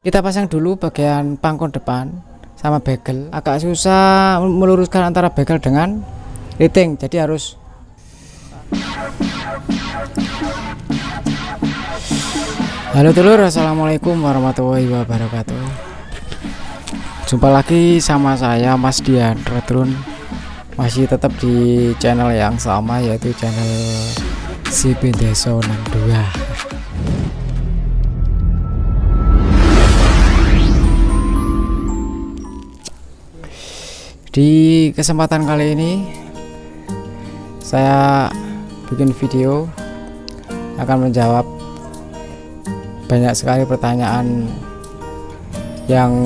Kita pasang dulu bagian pangkon depan sama bagel. Agak susah meluruskan antara bagel dengan liting, jadi harus. Halo telur, assalamualaikum warahmatullahi wabarakatuh. Jumpa lagi sama saya Mas Dian Retrun. Masih tetap di channel yang sama, yaitu channel CB Deso 62. Di kesempatan kali ini saya bikin video akan menjawab banyak sekali pertanyaan yang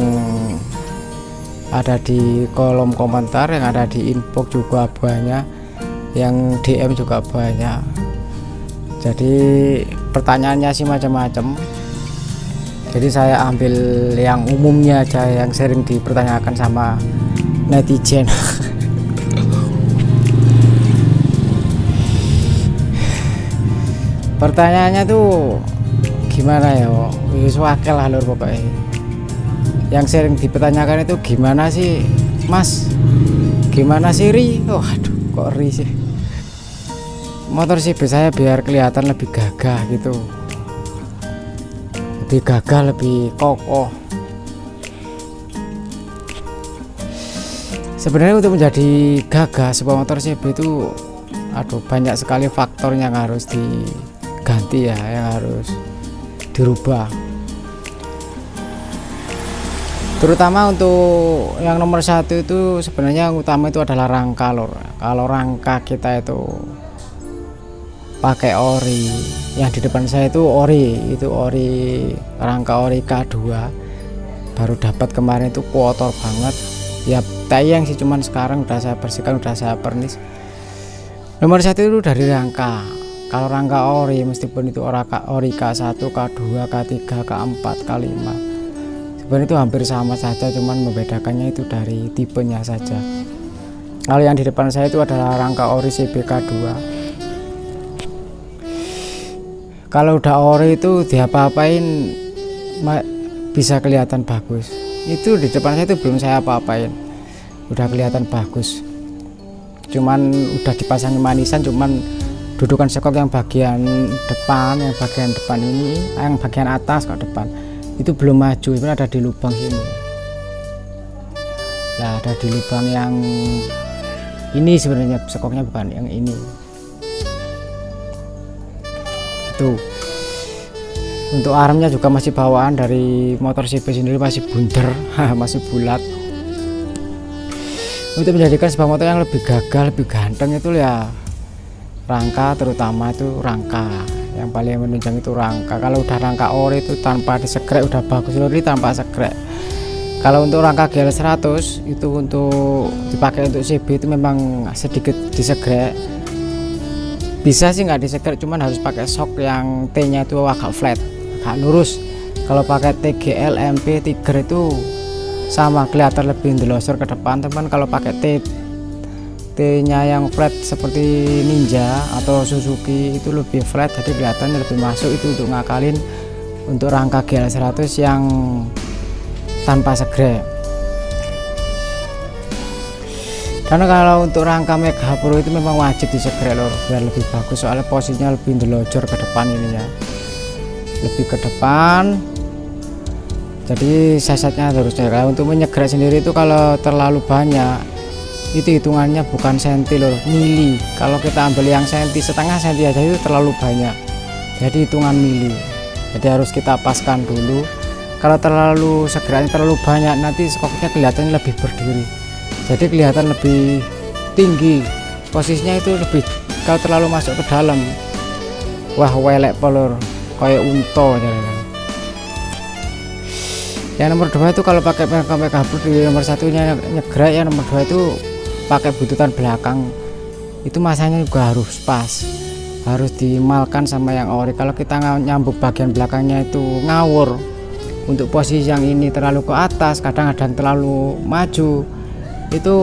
ada di kolom komentar, yang ada di inbox juga banyak, yang DM juga banyak. Jadi pertanyaannya sih macam-macam. Jadi saya ambil yang umumnya aja, yang sering dipertanyakan sama netizen. Pertanyaannya tuh gimana ya, wis wakil lah lur pokoknya. Yang sering dipertanyakan itu gimana sih Mas, gimana sih Ri, aduh kok Ri sih, motor CB saya biar kelihatan lebih gagah gitu, lebih gagah, lebih kokoh. Sebenarnya untuk menjadi gagah sebuah motor CB itu banyak sekali faktor yang harus diganti ya, yang harus dirubah. Terutama untuk yang nomor satu itu sebenarnya yang utama itu adalah rangka lor. Kalau rangka kita itu pakai ori, yang di depan saya itu ori, rangka ori K2 baru dapat kemarin, itu kotor banget ya, tayang sih, cuman sekarang udah saya bersihkan, udah saya pernis. Nomor satu itu dari rangka. Kalau rangka ori, meskipun itu ori K1, K2, K3, K4, K5, sebenarnya itu hampir sama saja, cuman membedakannya itu dari tipenya saja. Kalau yang di depan saya itu adalah rangka ori CB K2. Kalau udah ori itu diapa-apain bisa kelihatan bagus. Itu di depan saya itu belum saya apa-apain, udah kelihatan bagus. Cuman udah dipasangi manisan, cuman dudukan sekop yang bagian depan, ini, yang bagian atas kok depan itu belum maju, itu ada di lubang sini. Nah, ada di lubang yang ini, sebenarnya sekopnya bukan yang ini. Itu untuk armnya juga masih bawaan dari motor CB sendiri, masih bundar, masih bulat. Untuk menjadikan sebuah motor yang lebih gagah, lebih ganteng itu ya rangka, terutama itu rangka yang paling menunjang itu rangka. Kalau udah rangka ori itu tanpa disegrek udah bagus, lori tanpa segrek. Kalau untuk rangka GL100 itu untuk dipakai untuk CB itu memang sedikit disegrek, bisa sih nggak disegrek, cuman harus pakai sok yang T nya itu agak flat, agak lurus. Kalau pakai TGL MP Tiger itu sama, kelihatan lebih ndelosor ke depan teman. Kalau pakai T nya yang flat seperti Ninja atau Suzuki itu lebih flat, jadi kelihatannya lebih masuk. Itu untuk ngakalin untuk rangka GL100 yang tanpa segrek. Karena kalau untuk rangka Mega Pro itu memang wajib disegrek lor, biar lebih bagus, soalnya posisinya lebih ndelojor ke depan ininya, lebih ke depan. Jadi size-nya harusnya. Kalau untuk menyegrek sendiri itu kalau terlalu banyak itu hitungannya bukan senti loh, mili. Kalau kita ambil yang senti, setengah senti aja itu terlalu banyak, jadi hitungan mili. Jadi harus kita paskan dulu. Kalau terlalu segera, terlalu banyak, nanti skopnya kelihatan lebih berdiri, jadi kelihatan lebih tinggi posisinya itu lebih. Kalau terlalu masuk ke dalam, wah welek polor kayak unto. Yang nomor 2 itu kalau pakai Mega Pro, di nomor satunya nyegrek, yang nomor 2 itu pakai bututan belakang, itu masanya juga harus pas, harus dimalkan sama yang ori. Kalau kita nyambuk bagian belakangnya itu ngawur, untuk posisi yang ini terlalu ke atas, kadang-kadang terlalu maju, itu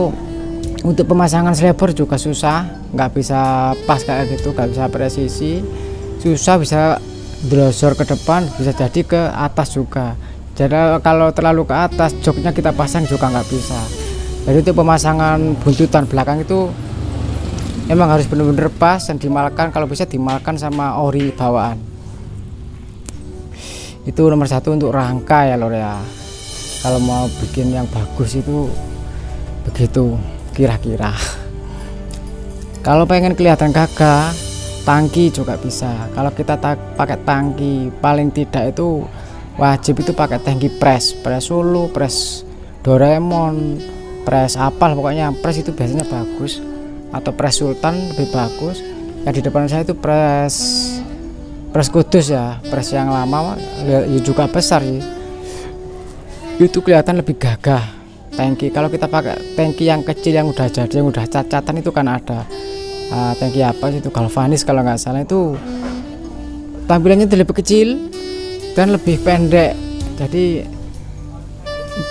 untuk pemasangan sleeper juga susah, nggak bisa pas kayak gitu, nggak bisa presisi, susah, bisa delosor ke depan, bisa jadi ke atas juga. Jadi kalau terlalu ke atas joknya kita pasang juga nggak bisa. Jadi itu pemasangan buntutan belakang itu emang harus benar-benar pas dan dimalkan, kalau bisa dimalkan sama ori bawaan. Itu nomor satu untuk rangka ya lor ya. Kalau mau bikin yang bagus itu begitu kira-kira. Kalau pengen kelihatan gagah, tangki juga bisa. Kalau kita pakai tangki, paling tidak itu wajib itu pakai tangki press Solo, press Doraemon, press apal, pokoknya press itu biasanya bagus, atau press Sultan lebih bagus. Yang di depan saya itu press Kudus ya, press yang lama ya juga besar sih. Itu kelihatan lebih gagah tangki. Kalau kita pakai tangki yang kecil yang udah jadi, yang udah cacatan itu kan ada tangki apa sih itu, galvanis kalau nggak salah, itu tampilannya lebih kecil dan lebih pendek, jadi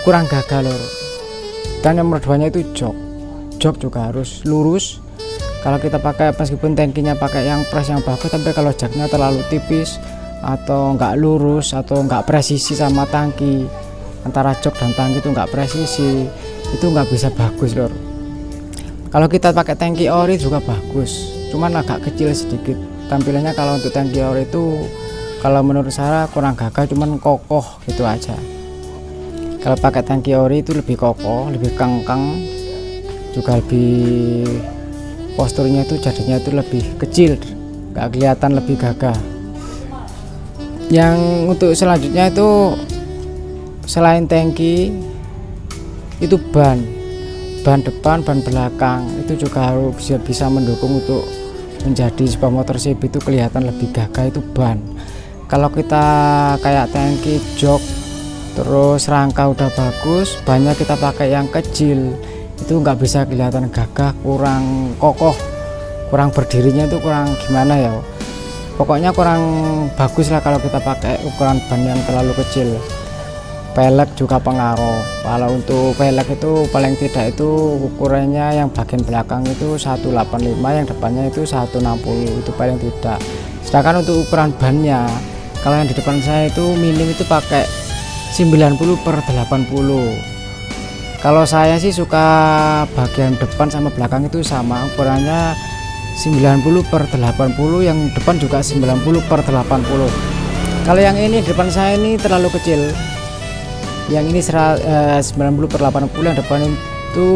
kurang gagah lor. Dan yang nomor 2-nya itu jok juga harus lurus. Kalau kita pakai, meskipun tangkinya pakai yang press yang bagus, tapi kalau jaknya terlalu tipis atau nggak lurus atau nggak presisi sama tangki, antara jok dan tangki itu nggak presisi, itu nggak bisa bagus lor. Kalau kita pakai tangki ori juga bagus, cuman agak kecil sedikit tampilannya. Kalau untuk tangki ori itu kalau menurut saya kurang gagah, cuman kokoh gitu aja. Kalau pakai tangki ori itu lebih kokoh, lebih kangkang, juga lebih posturnya itu jadinya itu lebih kecil, nggak kelihatan lebih gagah. Yang untuk selanjutnya itu selain tangki itu ban depan, ban belakang itu juga harus bisa mendukung untuk menjadi sebuah motor CB itu kelihatan lebih gagah. Itu ban. Kalau kita kayak tangki, jok, terus rangka udah bagus, bannya kita pakai yang kecil, itu nggak bisa kelihatan gagah, kurang kokoh, kurang berdirinya itu kurang gimana ya, pokoknya kurang bagus lah kalau kita pakai ukuran ban yang terlalu kecil. Pelek juga pengaruh. Kalau untuk pelek itu paling tidak itu ukurannya yang bagian belakang itu 185, yang depannya itu 160, itu paling tidak. Sedangkan untuk ukuran bannya, kalau yang di depan saya itu minim itu pakai 90/80. Kalau saya sih suka bagian depan sama belakang itu sama, ukurannya 90/80, yang depan juga 90/80. Kalau yang ini di depan saya ini terlalu kecil, yang ini 90/80, yang depan itu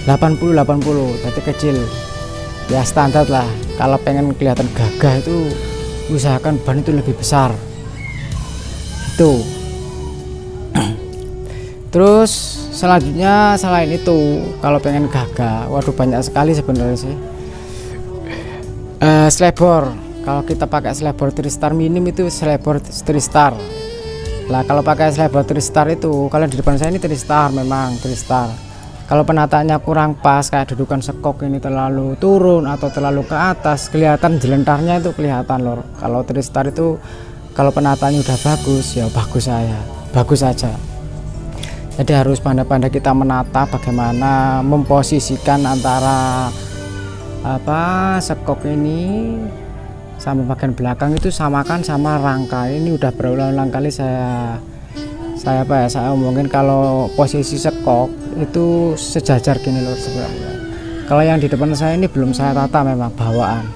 80/80, jadi kecil ya, standar lah. Kalau pengen kelihatan gagah itu usahakan ban itu lebih besar itu. Terus selanjutnya selain itu, kalau pengen gagah, waduh banyak sekali sebenarnya sih. Slebor, kalau kita pakai slebor Tristar minim itu slebor Tristar. Lah kalau pakai slebor Tristar itu, kalau di depan saya ini Tristar, memang Tristar. Kalau penataannya kurang pas, kayak dudukan sekok ini terlalu turun atau terlalu ke atas, kelihatan jelentarnya itu kelihatan lor. Kalau Tristar itu kalau penataannya udah bagus ya bagus aja. Jadi harus pandai-pandai kita menata bagaimana memposisikan antara sekok ini sama bagian belakang itu samakan sama rangka. Ini udah berulang-ulang kali saya omongin, kalau posisi sekok itu sejajar gini loh sebenarnya. Kalau yang di depan saya ini belum saya tata, memang bawaan,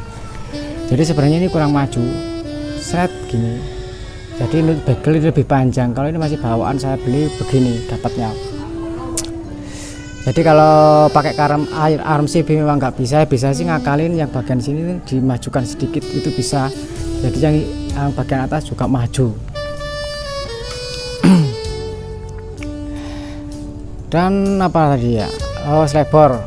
jadi sebenarnya ini kurang maju seret gini, jadi ini bagel lebih panjang. Kalau ini masih bawaan, saya beli begini dapatnya. Jadi kalau pakai arm CB memang nggak bisa sih ngakalin yang bagian sini dimajukan sedikit itu bisa, jadi yang bagian atas juga maju. Dan apa tadi ya, slebor.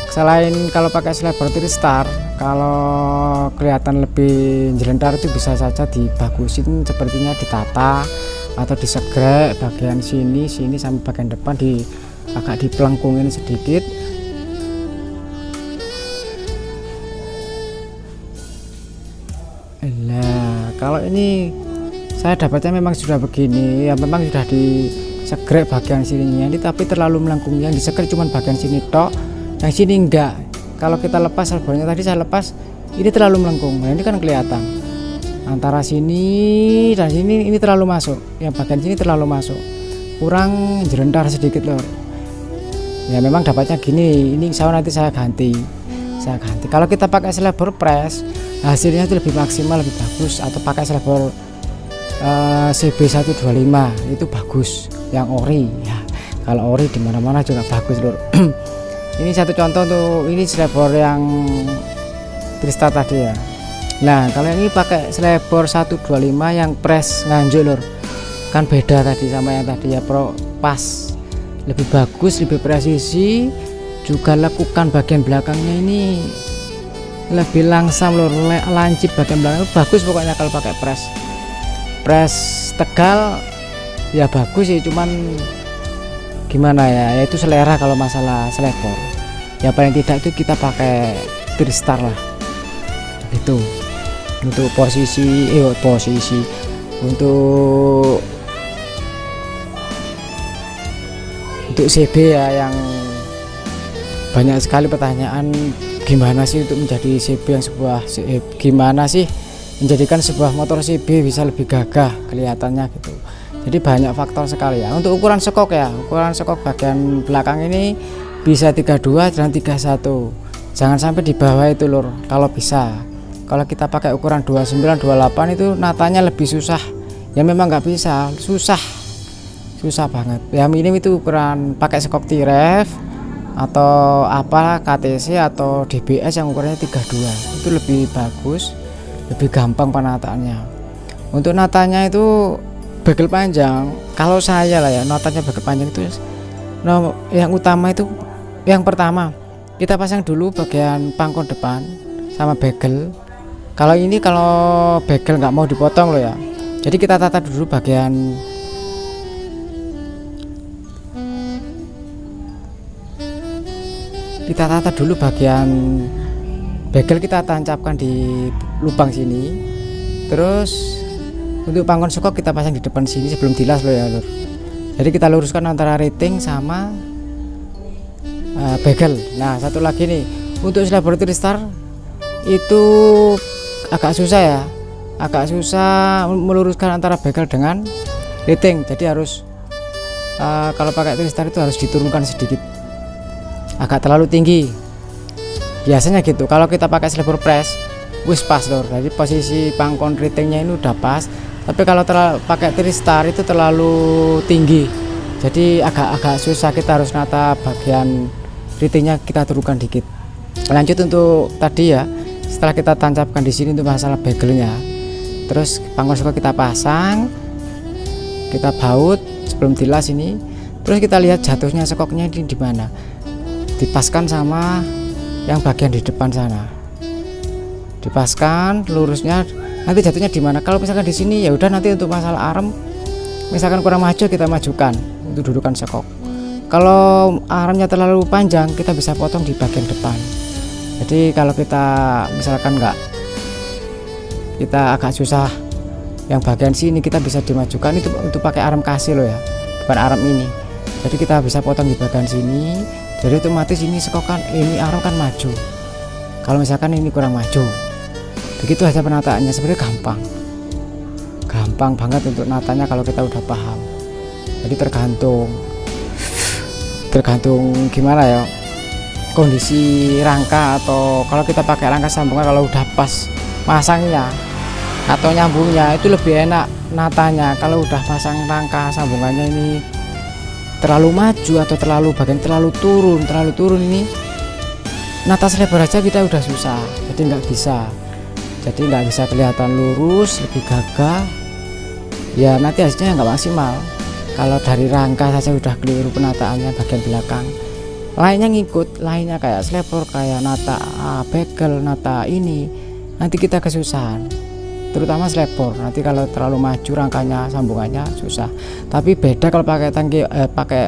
Selain kalau pakai slebor Tristar, kalau kelihatan lebih jelentar itu bisa saja dibagusin, sepertinya ditata atau disegrek bagian sini sampai bagian depan agak dipelengkungin sedikit. Nah, kalau ini saya dapatnya memang sudah begini ya, memang sudah disegrek bagian sininya ini, tapi terlalu melengkung. Yang disegrek cuma bagian sini tok, yang sini enggak. Kalau kita lepas salbornya tadi saya lepas, ini terlalu melengkung. Nah, ini kan kelihatan. antara sini dan sini ini terlalu masuk, yang bagian sini terlalu masuk, kurang jerentar sedikit lor. Ya memang dapatnya gini, ini nanti saya ganti. Kalau kita pakai slabber press hasilnya itu lebih maksimal, lebih bagus, atau pakai slabber CB125 itu bagus yang ori ya. Kalau ori dimana-mana juga bagus lor. Ini satu contoh tuh, ini slabber yang Tristar tadi ya. Nah kalau ini pakai slabber 125 yang press nganjuk lor, kan beda tadi sama yang tadi ya, pas lebih bagus, lebih presisi, juga lekukan bagian belakangnya ini lebih langsam lor, lancip bagian belakang bagus pokoknya kalau pakai press Tegal ya bagus sih, cuman gimana ya, yaitu selera kalau masalah slabber ya, paling tidak itu kita pakai Tristar lah itu untuk posisi untuk CB ya, yang banyak sekali pertanyaan gimana sih untuk menjadi CB yang gimana sih menjadikan sebuah motor CB bisa lebih gagah kelihatannya gitu. Jadi banyak faktor sekali ya. Untuk ukuran sekok ya, ukuran sekok bagian belakang ini bisa 32 dan 31, jangan sampai di bawah itu lur kalau bisa. Kalau kita pakai ukuran 29 28 itu natanya lebih susah ya, memang nggak bisa, susah banget ya. Minim itu ukuran pakai sekok T-Rev atau apa KTC atau DBS yang ukurannya 32 itu lebih bagus, lebih gampang penataannya. Untuk natanya itu bagel panjang, kalau saya lah ya, natanya bagel panjang itu yang utama itu yang pertama kita pasang dulu bagian pangkon depan sama bagel. Kalau ini kalau bagel nggak mau dipotong loh ya, jadi kita tata dulu bagian bagel, kita tancapkan di lubang sini. Terus untuk pangkon sekok kita pasang di depan sini sebelum dilas loh ya lur. Jadi kita luruskan antara rating sama bagel. Nah satu lagi nih, untuk slabber Tristar itu agak susah meluruskan antara bagel dengan rating. Jadi harus kalau pakai Tristar itu harus diturunkan sedikit, agak terlalu tinggi biasanya gitu. Kalau kita pakai slabber press wis pas lor, jadi posisi pangkon ratingnya ini udah pas. Tapi kalau pakai Tristar itu terlalu tinggi, jadi agak susah, kita harus nata bagian ratingnya kita turunkan dikit. Lanjut untuk tadi ya, setelah kita tancapkan di sini untuk masalah bagelnya, terus pangkon sekok kita pasang, kita baut sebelum dilas ini. Terus kita lihat jatuhnya sekoknya di mana, dipaskan sama yang bagian di depan sana, dipaskan lurusnya, nanti jatuhnya di mana. Kalau misalkan di sini ya udah, nanti untuk masalah arm misalkan kurang maju kita majukan untuk dudukan sekok. Kalau armnya terlalu panjang kita bisa potong di bagian depan. Jadi kalau kita misalkan kita agak susah yang bagian sini, kita bisa dimajukan itu untuk pakai arm kasih loh ya, bukan arm ini. Jadi kita bisa potong di bagian sini, jadi otomatis ini sekok kan, ini arm kan maju. Kalau misalkan ini kurang maju, begitu aja penataannya. Sebenarnya gampang banget untuk natanya kalau kita udah paham. Jadi tergantung gimana ya kondisi rangka, atau kalau kita pakai rangka sambungan kalau udah pas masangnya atau nyambungnya itu lebih enak natanya. Kalau udah pasang rangka sambungannya ini terlalu maju atau bagian terlalu turun ini, nata slabber aja kita udah susah, jadi nggak bisa kelihatan lurus, lebih gagah ya, nanti hasilnya nggak maksimal. Kalau dari rangka saja udah keliru penataannya bagian belakang, lainnya ngikut, lainnya kayak slabber, kayak nata bagel, nata ini, nanti kita kesusahan. Terutama slabber, nanti kalau terlalu maju rangkanya sambungannya susah. Tapi beda kalau pakai pakai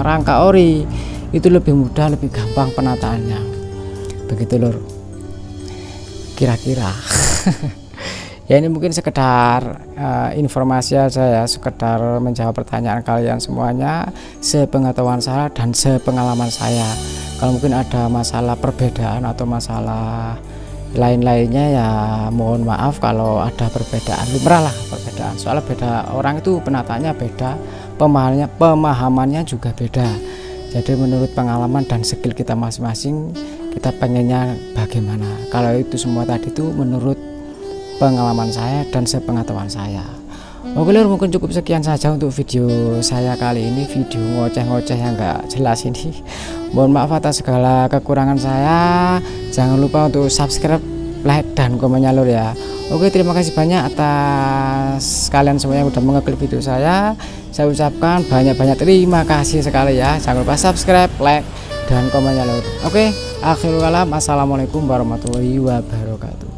rangka ori, itu lebih mudah, lebih gampang penataannya. Begitu lur kira-kira. Ya ini mungkin sekedar informasi saya, sekedar menjawab pertanyaan kalian semuanya, sepengetahuan saya dan sepengalaman saya. Kalau mungkin ada masalah perbedaan atau masalah lain-lainnya ya mohon maaf kalau ada perbedaan, lumrah lah perbedaan, soalnya beda orang itu penataannya beda, pemahamannya juga beda. Jadi menurut pengalaman dan skill kita masing-masing, kita pengennya bagaimana. Kalau itu semua tadi itu menurut pengalaman saya dan sepengetahuan saya. Oke lur, mungkin cukup sekian saja untuk video saya kali ini, video ngoceh-ngoceh yang enggak jelas ini. Mohon maaf atas segala kekurangan saya. Jangan lupa untuk subscribe, like, dan komennya lur ya. Oke, terima kasih banyak atas kalian semua yang udah mengeklik video saya. Saya ucapkan banyak-banyak terima kasih sekali ya. Jangan lupa subscribe, like, dan komennya lur. Oke, akhirul kalam, assalamualaikum warahmatullahi wabarakatuh.